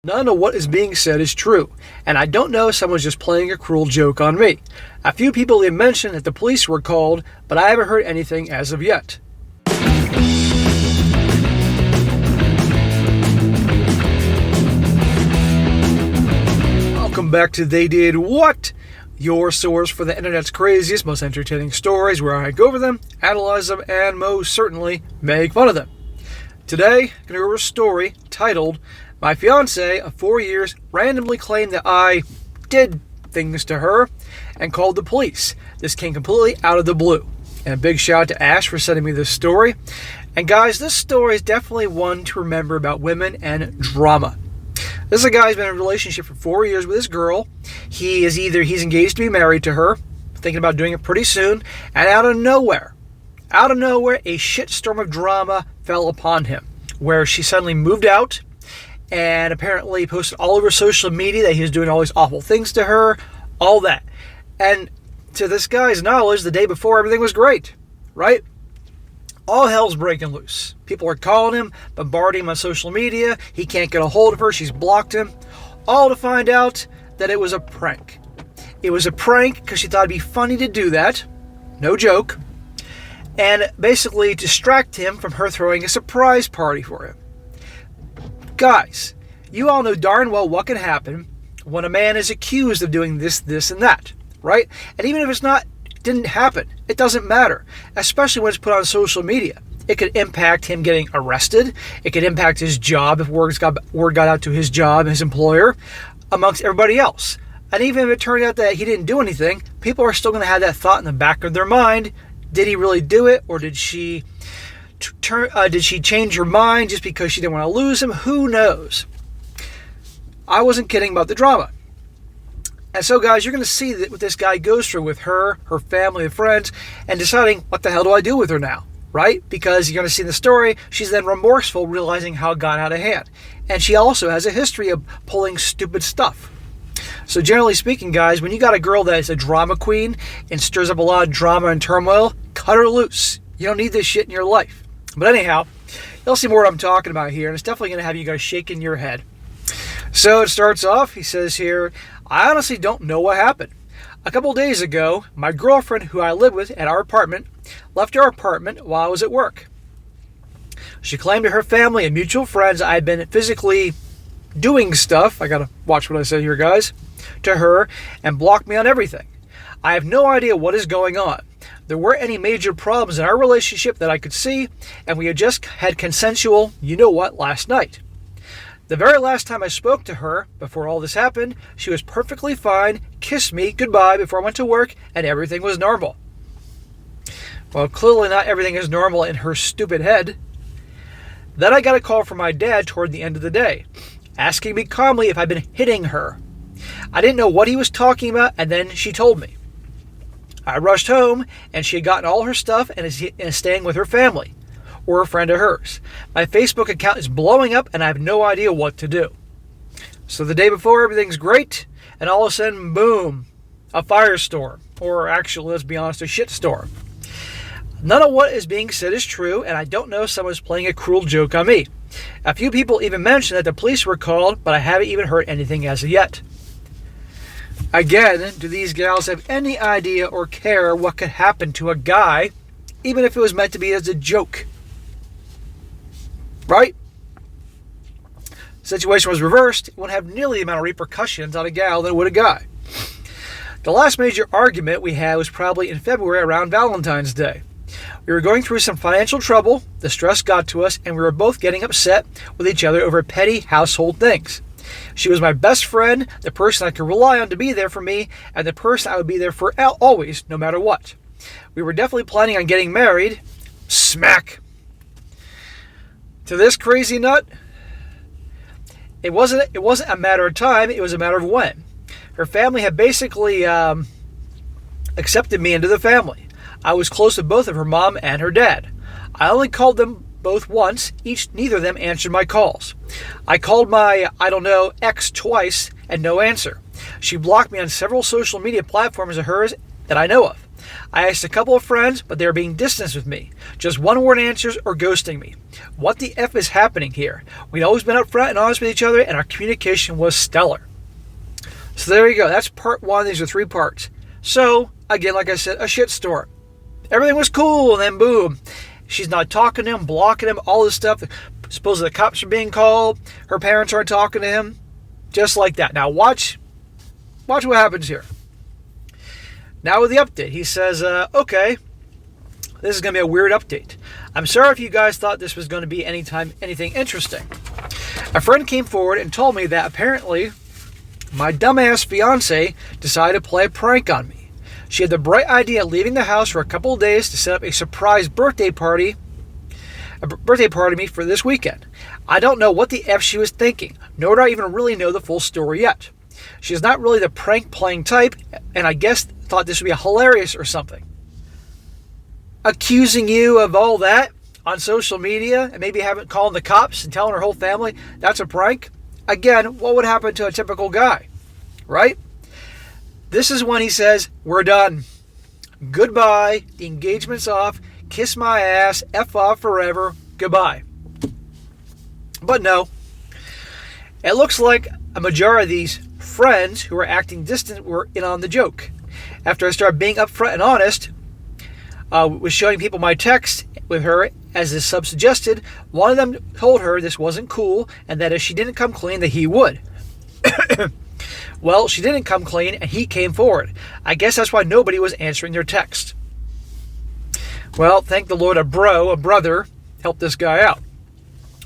None of what is being said is true, and I don't know if someone's just playing a cruel joke on me. A few people have mentioned that the police were called, but I haven't heard anything as of yet. Welcome back to They Did What? Your source for the internet's craziest, most entertaining stories, where I go over them, analyze them, and most certainly make fun of them. Today, I'm going to go over a story titled, "My fiancée of 4 years randomly claimed that I did things to her and called the police. This came completely out of the blue." And a big shout out to Ash for sending me this story. And guys, this story is definitely one to remember about women and drama. This is a guy who's been in a relationship for 4 years with this girl. He's engaged to be married to her, thinking about doing it pretty soon, and out of nowhere, a shitstorm of drama fell upon him, where she suddenly moved out and apparently posted all over social media that he was doing all these awful things to her, all that. And to this guy's knowledge, the day before, everything was great, right? All hell's breaking loose. People are calling him, bombarding him on social media. He can't get a hold of her. She's blocked him. All to find out that it was a prank. It was a prank because she thought it'd be funny to do that. No joke. And basically distract him from her throwing a surprise party for him. Guys, you all know darn well what can happen when a man is accused of doing this, and that, right? And even if didn't happen, it doesn't matter, especially when it's put on social media. It could impact him getting arrested. It could impact his job if word got out to his job and his employer, amongst everybody else. And even if it turned out that he didn't do anything, people are still going to have that thought in the back of their mind. Did he really do it, or did she change her mind just because she didn't want to lose him? Who knows? I wasn't kidding about the drama. And so, guys, you're going to see what this guy goes through with her family, and friends, and deciding, what the hell do I do with her now, right? Because you're going to see in the story, she's then remorseful, realizing how it got out of hand. And she also has a history of pulling stupid stuff. So generally speaking, guys, when you got a girl that is a drama queen and stirs up a lot of drama and turmoil, cut her loose. You don't need this shit in your life. But anyhow, you'll see more what I'm talking about here, and it's definitely going to have you guys shaking your head. So it starts off, he says here, "I honestly don't know what happened. A couple days ago, my girlfriend, who I live with at our apartment, left our apartment while I was at work. She claimed to her family and mutual friends I had been physically doing stuff," I gotta watch what I say here, guys, "to her, and blocked me on everything. I have no idea what is going on. There weren't any major problems in our relationship that I could see, and we had just had consensual you-know-what last night. The very last time I spoke to her, before all this happened, she was perfectly fine, kissed me goodbye before I went to work, and everything was normal." Well, clearly not everything is normal in her stupid head. "Then I got a call from my dad toward the end of the day, asking me calmly if I'd been hitting her. I didn't know what he was talking about, and then she told me. I rushed home, and she had gotten all her stuff and is staying with her family, or a friend of hers. My Facebook account is blowing up, and I have no idea what to do." So the day before, everything's great, and all of a sudden, boom, a firestorm. Or actually, let's be honest, a shitstorm. None of what is being said is true, and I don't know if someone's playing a cruel joke on me. A few people even mentioned that the police were called, but I haven't even heard anything as of yet. Again, do these gals have any idea or care what could happen to a guy, even if it was meant to be as a joke? Right? The situation was reversed, it wouldn't have nearly the amount of repercussions on a gal than it would a guy. The last major argument we had was probably in February around Valentine's Day. We were going through some financial trouble, the stress got to us, and we were both getting upset with each other over petty household things. She was my best friend, the person I could rely on to be there for me, and the person I would be there for always, no matter what. We were definitely planning on getting married. Smack! To this crazy nut, it wasn't a matter of time, it was a matter of when. Her family had basically accepted me into the family. I was close to both of her mom and her dad. I only called them both once, neither of them answered my calls. I called my, ex twice and no answer. She blocked me on several social media platforms of hers that I know of. I asked a couple of friends, but they are being distant with me. Just one-word answers or ghosting me. What the F is happening here? We'd always been upfront and honest with each other, and our communication was stellar. So there you go. That's part one. These are 3 parts. So, again, like I said, a shitstorm. Everything was cool, and then boom. She's not talking to him, blocking him, all this stuff. Supposedly the cops are being called. Her parents aren't talking to him. Just like that. Now watch what happens here. Now with the update, he says, okay, this is going to be a weird update. I'm sorry if you guys thought this was going to be anything interesting. A friend came forward and told me that apparently my dumbass fiancée decided to play a prank on me. She had the bright idea of leaving the house for a couple of days to set up a surprise birthday party to me for this weekend. I don't know what the F she was thinking, nor do I even really know the full story yet. She's not really the prank playing type, and I guess thought this would be hilarious or something. Accusing you of all that on social media and maybe having called the cops and telling her whole family that's a prank. Again, what would happen to a typical guy, right? This is when he says, we're done. Goodbye. The engagement's off. Kiss my ass. F off forever. Goodbye. But no. It looks like a majority of these friends who were acting distant were in on the joke. After I started being upfront and honest, was showing people my text with her, as the sub suggested, one of them told her this wasn't cool and that if she didn't come clean that he would. Well, she didn't come clean and he came forward. I guess that's why nobody was answering their text. Well, thank the Lord, a brother, helped this guy out.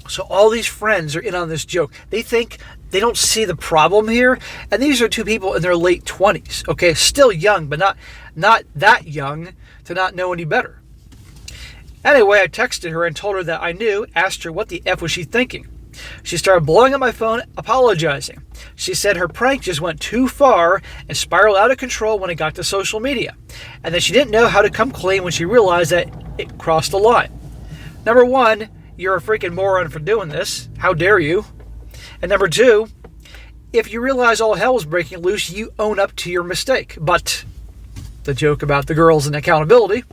So all these friends are in on this joke. They think they don't see the problem here. And these are 2 people in their late 20s. Okay, still young, but not that young to not know any better. Anyway, I texted her and told her that I knew, asked her what the F was she thinking. She started blowing up my phone, apologizing. She said her prank just went too far and spiraled out of control when it got to social media, and that she didn't know how to come clean when she realized that it crossed the line. Number 1, you're a freaking moron for doing this. How dare you? And number 2, if you realize all hell is breaking loose, you own up to your mistake. But the joke about the girls and accountability.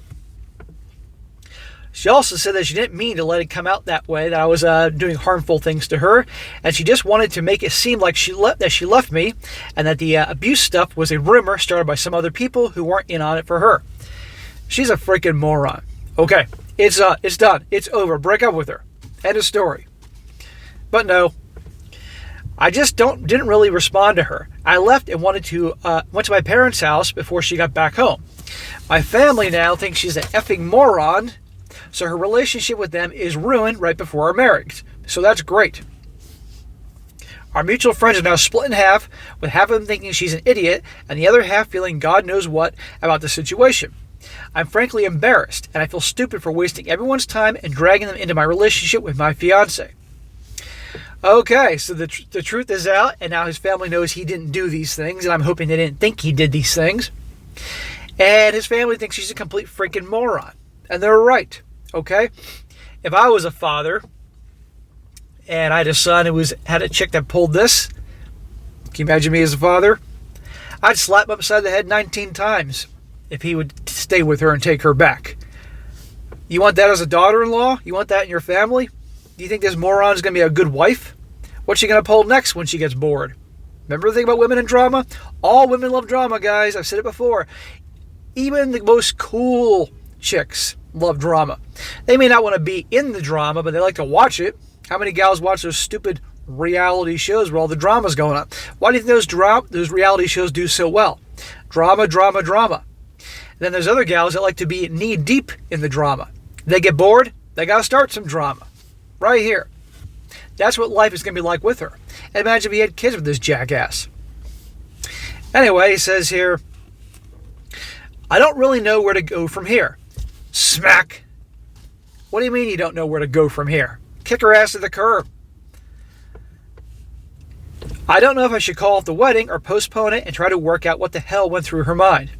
She also said that she didn't mean to let it come out that way, that I was doing harmful things to her, and she just wanted to make it seem like she left me, and that the abuse stuff was a rumor started by some other people who weren't in on it for her. She's a freaking moron. Okay, it's done. It's over. Break up with her. End of story. But no, I just didn't really respond to her. I left and went to my parents' house before she got back home. My family now thinks she's an effing moron. So her relationship with them is ruined right before our marriage. So that's great. Our mutual friends are now split in half, with half of them thinking she's an idiot and the other half feeling God knows what about the situation. I'm frankly embarrassed, and I feel stupid for wasting everyone's time and dragging them into my relationship with my fiancé. Okay, so the truth is out, and now his family knows he didn't do these things, and I'm hoping they didn't think he did these things. And his family thinks she's a complete freaking moron. And they're right. Okay, if I was a father and I had a son who had a chick that pulled this, can you imagine me as a father? I'd slap him upside the head 19 times if he would stay with her and take her back. You want that as a daughter-in-law? You want that in your family? Do you think this moron is going to be a good wife? What's she going to pull next when she gets bored? Remember the thing about women in drama? All women love drama, guys. I've said it before. Even the most cool chicks love drama. They may not want to be in the drama, but they like to watch it. How many gals watch those stupid reality shows where all the drama's going on? Why do you think those reality shows do so well? Drama, drama, drama. And then there's other gals that like to be knee deep in the drama. They get bored, they got to start some drama. Right here. That's what life is going to be like with her. And imagine if he had kids with this jackass. Anyway, he says here, I don't really know where to go from here. Smack. What do you mean you don't know where to go from here? Kick her ass to the curb. I don't know if I should call off the wedding or postpone it and try to work out what the hell went through her mind.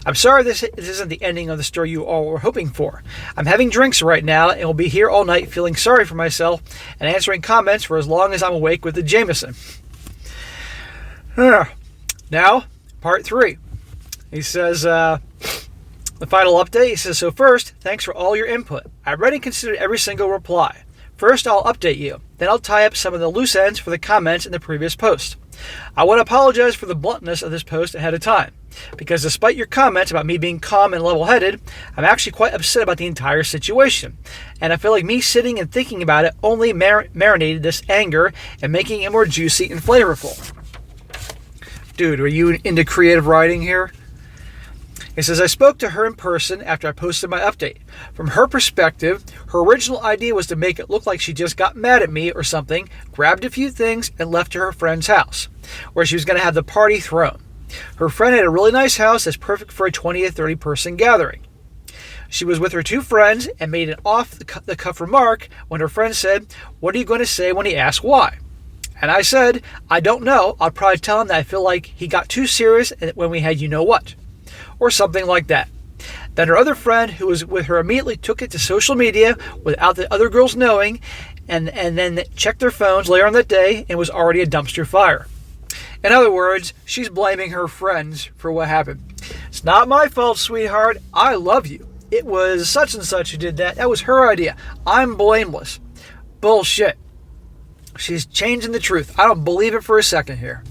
I'm sorry this isn't the ending of the story you all were hoping for. I'm having drinks right now and will be here all night feeling sorry for myself and answering comments for as long as I'm awake with the Jameson. Now, part 3. He says, The final update, he says, so first, thanks for all your input. I read and considered every single reply. First, I'll update you. Then I'll tie up some of the loose ends for the comments in the previous post. I want to apologize for the bluntness of this post ahead of time, because despite your comments about me being calm and level-headed, I'm actually quite upset about the entire situation. And I feel like me sitting and thinking about it only marinated this anger and making it more juicy and flavorful. Dude, are you into creative writing here? It says, I spoke to her in person after I posted my update. From her perspective, her original idea was to make it look like she just got mad at me or something, grabbed a few things, and left to her friend's house, where she was going to have the party thrown. Her friend had a really nice house that's perfect for a 20 to 30 person gathering. She was with her two friends and made an off-the-cuff remark when her friend said, what are you going to say when he asks why? And I said, I don't know. I'll probably tell him that I feel like he got too serious when we had you-know-what. Or something like that. Then her other friend, who was with her, immediately took it to social media without the other girls knowing, and then checked their phones later on that day and was already a dumpster fire. In other words, she's blaming her friends for what happened. It's not my fault, sweetheart. I love you. It was such and such who did that. That was her idea. I'm blameless. Bullshit. She's changing the truth. I don't believe it for a second here.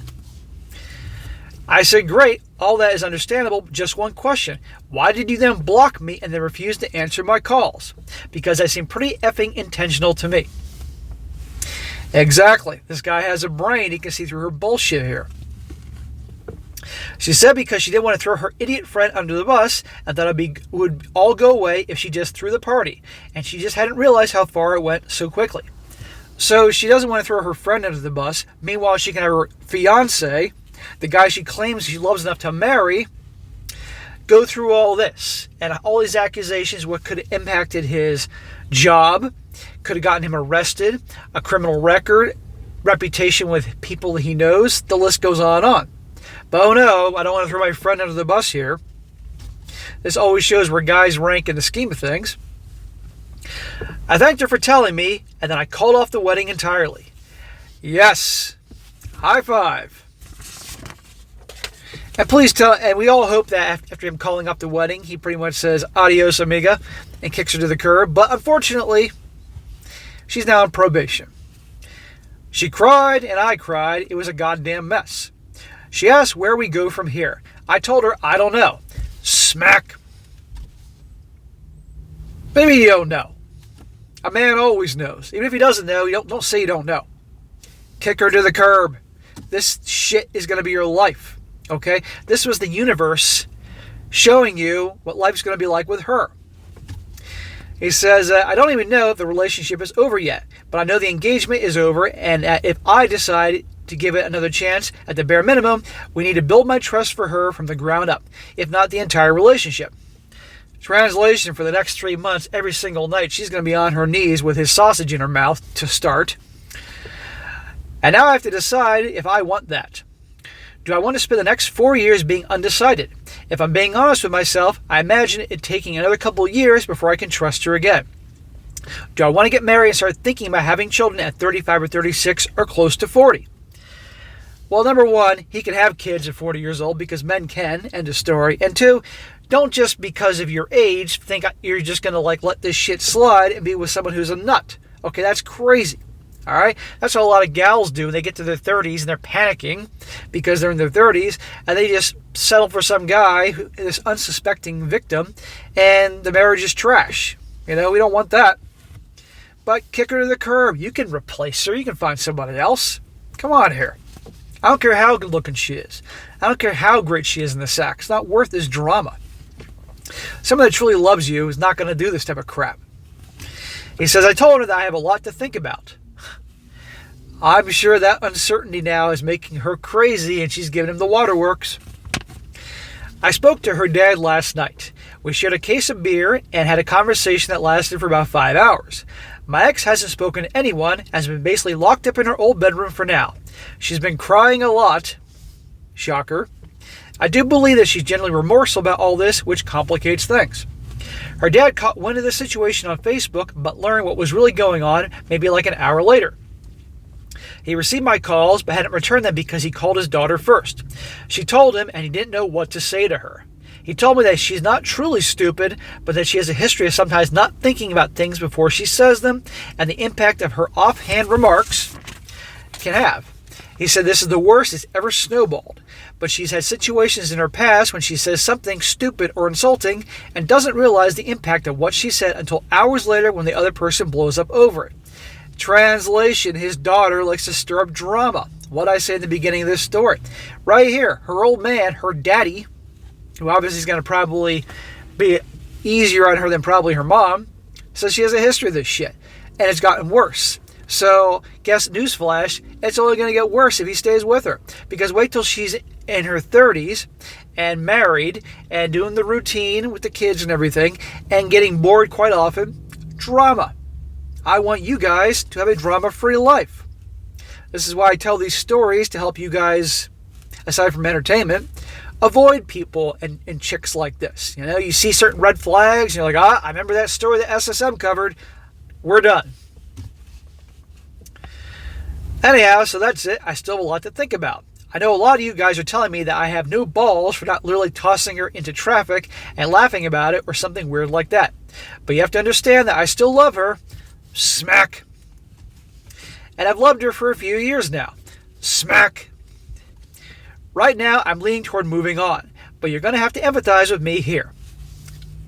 I said, great, all that is understandable, just one question. Why did you then block me and then refuse to answer my calls? Because that seemed pretty effing intentional to me. Exactly. This guy has a brain. He can see through her bullshit here. She said because she didn't want to throw her idiot friend under the bus and thought it would all go away if she just threw the party. And she just hadn't realized how far it went so quickly. So she doesn't want to throw her friend under the bus. Meanwhile, she can have her fiancé, the guy she claims she loves enough to marry, go through all this and all these accusations, what could have impacted his job, could have gotten him arrested, a criminal record, reputation with people he knows, the list goes on and on. But oh no, I don't want to throw my friend under the bus here. This always shows where guys rank in the scheme of things. I thanked her for telling me, and then I called off the wedding entirely. Yes, high five. And please tell, and we all hope that after him calling up the wedding, he pretty much says, adios, amiga, and kicks her to the curb. But unfortunately, she's now on probation. She cried, and I cried. It was a goddamn mess. She asked where we go from here. I told her, I don't know. Smack. Maybe you don't know. A man always knows. Even if he doesn't know, you don't say you don't know. Kick her to the curb. This shit is going to be your life. Okay, this was the universe showing you what life's going to be like with her. He says, I don't even know if the relationship is over yet, but I know the engagement is over, and if I decide to give it another chance, at the bare minimum, we need to build my trust for her from the ground up, if not the entire relationship. Translation, for the next 3 months, every single night, she's going to be on her knees with his sausage in her mouth to start. And now I have to decide if I want that. Do I want to spend the next 4 years being undecided? If I'm being honest with myself, I imagine it taking another couple of years before I can trust her again. Do I want to get married and start thinking about having children at 35 or 36 or close to 40? Well, number one, he can have kids at 40 years old because men can, end of story. And two, don't just because of your age think you're just going to let this shit slide and be with someone who's a nut. Okay, that's crazy. All right, that's what a lot of gals do. They get to their 30s and they're panicking because they're in their 30s, and they just settle for some guy, this unsuspecting victim, and the marriage is trash. You know, we don't want that. But kick her to the curb. You can replace her. You can find somebody else. Come on here. I don't care how good looking she is. I don't care how great she is in the sack. It's not worth this drama. Someone that truly loves you is not going to do this type of crap. He says, I told her that I have a lot to think about. I'm sure that uncertainty now is making her crazy, and she's giving him the waterworks. I spoke to her dad last night. We shared a case of beer and had a conversation that lasted for about 5 hours. My ex hasn't spoken to anyone, has been basically locked up in her old bedroom for now. She's been crying a lot. Shocker. I do believe that she's generally remorseful about all this, which complicates things. Her dad caught wind of the situation on Facebook, but learned what was really going on maybe like an hour later. He received my calls, but hadn't returned them because he called his daughter first. She told him, and he didn't know what to say to her. He told me that she's not truly stupid, but that she has a history of sometimes not thinking about things before she says them, and the impact of her offhand remarks can have. He said this is the worst it's ever snowballed, but she's had situations in her past when she says something stupid or insulting and doesn't realize the impact of what she said until hours later when the other person blows up over it. Translation, his daughter likes to stir up drama. What I say in the beginning of this story. Right here, her old man, her daddy, who obviously is going to probably be easier on her than probably her mom, says she has a history of this shit. And it's gotten worse. So, guess newsflash, it's only going to get worse if he stays with her. Because wait till she's in her 30s and married and doing the routine with the kids and everything and getting bored quite often. Drama. I want you guys to have a drama-free life. This is why I tell these stories, to help you guys, aside from entertainment, avoid people and chicks like this. You know, you see certain red flags, and you're like, I remember that story that SSM covered. We're done. Anyhow, so that's it. I still have a lot to think about. I know a lot of you guys are telling me that I have no balls for not literally tossing her into traffic and laughing about it or something weird like that. But you have to understand that I still love her. Smack. And I've loved her for a few years now. Smack. Right now, I'm leaning toward moving on, but you're going to have to empathize with me here.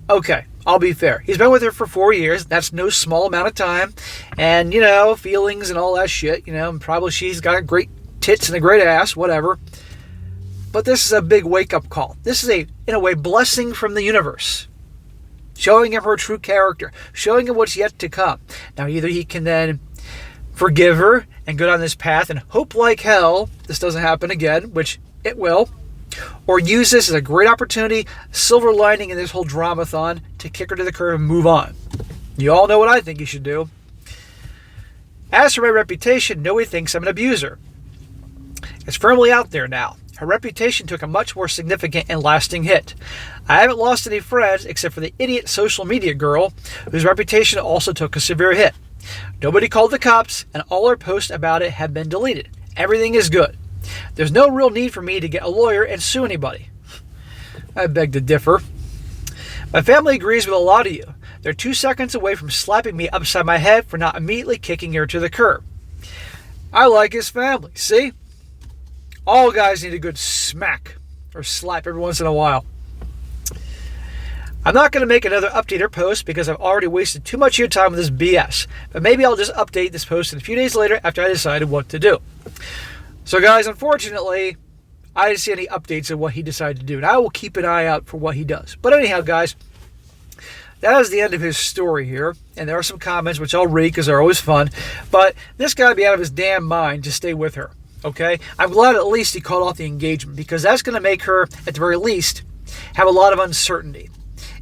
Okay, I'll be fair. He's been with her for 4 years. That's no small amount of time. And, you know, feelings and all that shit, you know, and probably she's got great tits and a great ass, whatever. But this is a big wake-up call. This is in a way, blessing from the universe. Showing him her true character. Showing him what's yet to come. Now, either he can then forgive her and go down this path and hope like hell this doesn't happen again, which it will, or use this as a great opportunity, silver lining in this whole dramathon, to kick her to the curb and move on. You all know what I think you should do. As for my reputation, nobody thinks I'm an abuser. It's firmly out there now. Her reputation took a much more significant and lasting hit. I haven't lost any friends except for the idiot social media girl, whose reputation also took a severe hit. Nobody called the cops, and all her posts about it have been deleted. Everything is good. There's no real need for me to get a lawyer and sue anybody. I beg to differ. My family agrees with a lot of you. They're 2 seconds away from slapping me upside my head for not immediately kicking her to the curb. I like his family, see? All guys need a good smack or slap every once in a while. I'm not going to make another update or post because I've already wasted too much of your time with this BS. But maybe I'll just update this post a few days later after I decided what to do. So guys, unfortunately, I didn't see any updates of what he decided to do. And I will keep an eye out for what he does. But anyhow, guys, that is the end of his story here. And there are some comments which I'll read because they're always fun. But this guy would be out of his damn mind to stay with her. Okay? I'm glad at least he called off the engagement because that's going to make her, at the very least, have a lot of uncertainty.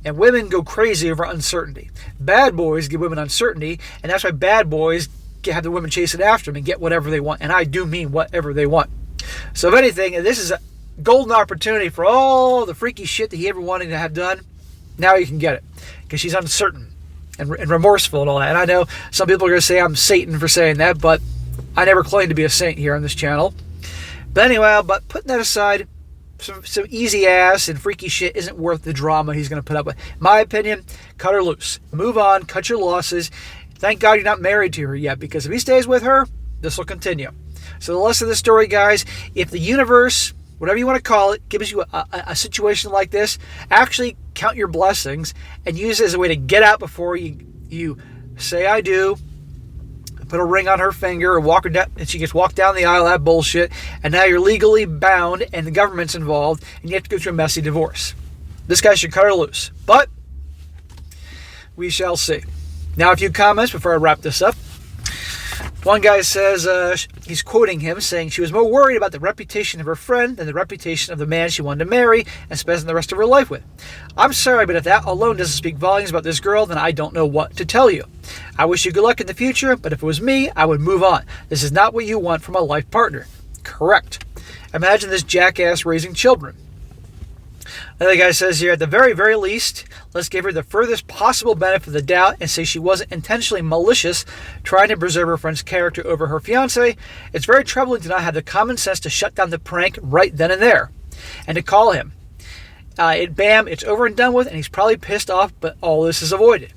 And women go crazy over uncertainty. Bad boys give women uncertainty, and that's why bad boys have the women chasing after them and get whatever they want. And I do mean whatever they want. So if anything, this is a golden opportunity for all the freaky shit that he ever wanted to have done. Now you can get it. Because she's uncertain and remorseful and all that. And I know some people are going to say I'm Satan for saying that, but I never claimed to be a saint here on this channel. But anyway, putting that aside, some easy ass and freaky shit isn't worth the drama he's going to put up with. My opinion, cut her loose. Move on, cut your losses. Thank God you're not married to her yet, because if he stays with her, this will continue. So the lesson of the story, guys, if the universe, whatever you want to call it, gives you a situation like this, actually count your blessings and use it as a way to get out before you say I do, put a ring on her finger or walk her down, and she gets walked down the aisle, that bullshit, and now you're legally bound and the government's involved and you have to go through a messy divorce. This guy should cut her loose. But we shall see. Now a few comments before I wrap this up. One guy says, he's quoting him, saying she was more worried about the reputation of her friend than the reputation of the man she wanted to marry and spend the rest of her life with. I'm sorry, but if that alone doesn't speak volumes about this girl, then I don't know what to tell you. I wish you good luck in the future, but if it was me, I would move on. This is not what you want from a life partner. Correct. Imagine this jackass raising children. Another guy says here, at the very, very least, let's give her the furthest possible benefit of the doubt and say she wasn't intentionally malicious, trying to preserve her friend's character over her fiancé. It's very troubling to not have the common sense to shut down the prank right then and there, and to call him. Bam, it's over and done with, and he's probably pissed off, but all this is avoided.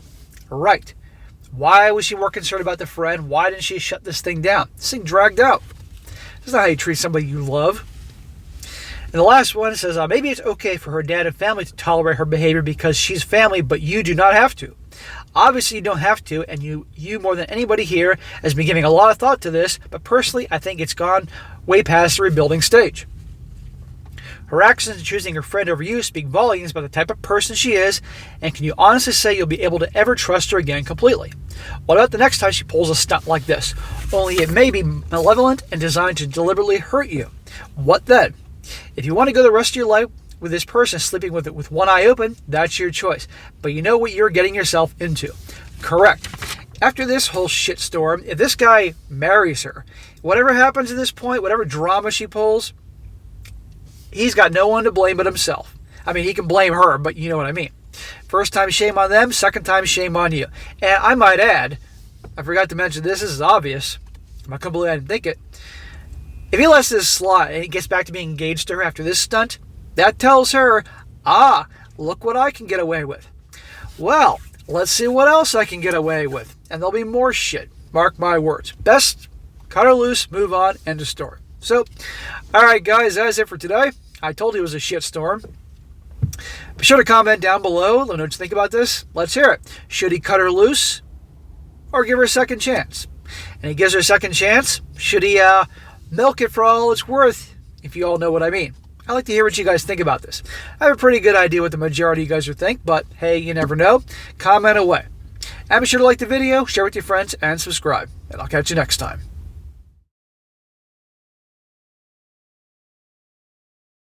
Right. Why was she more concerned about the friend? Why didn't she shut this thing down? This thing dragged out. This is not how you treat somebody you love. And the last one says, maybe it's okay for her dad and family to tolerate her behavior because she's family, but you do not have to. Obviously, you don't have to, and you more than anybody here has been giving a lot of thought to this, but personally, I think it's gone way past the rebuilding stage. Her actions in choosing her friend over you speak volumes about the type of person she is, and can you honestly say you'll be able to ever trust her again completely? What about the next time she pulls a stunt like this? Only it may be malevolent and designed to deliberately hurt you. What then? If you want to go the rest of your life with this person sleeping with one eye open, that's your choice. But you know what you're getting yourself into. Correct. After this whole shitstorm, if this guy marries her, whatever happens at this point, whatever drama she pulls, he's got no one to blame but himself. I mean, he can blame her, but you know what I mean. First time, shame on them. Second time, shame on you. And I might add, I forgot to mention this is obvious. I can't believe I didn't think it. If he lets this slide and he gets back to being engaged to her after this stunt, that tells her, look what I can get away with. Well, let's see what else I can get away with. And there'll be more shit. Mark my words. Best, cut her loose, move on, end of story. So, alright guys, that's it for today. I told you it was a shit storm. Be sure to comment down below. Let me know what you think about this. Let's hear it. Should he cut her loose or give her a second chance? And he gives her a second chance. Should he milk it for all it's worth, if you all know what I mean? I'd like to hear what you guys think about this. I have a pretty good idea what the majority of you guys would think, but hey, you never know. Comment away. And be sure to like the video, share with your friends, and subscribe. And I'll catch you next time.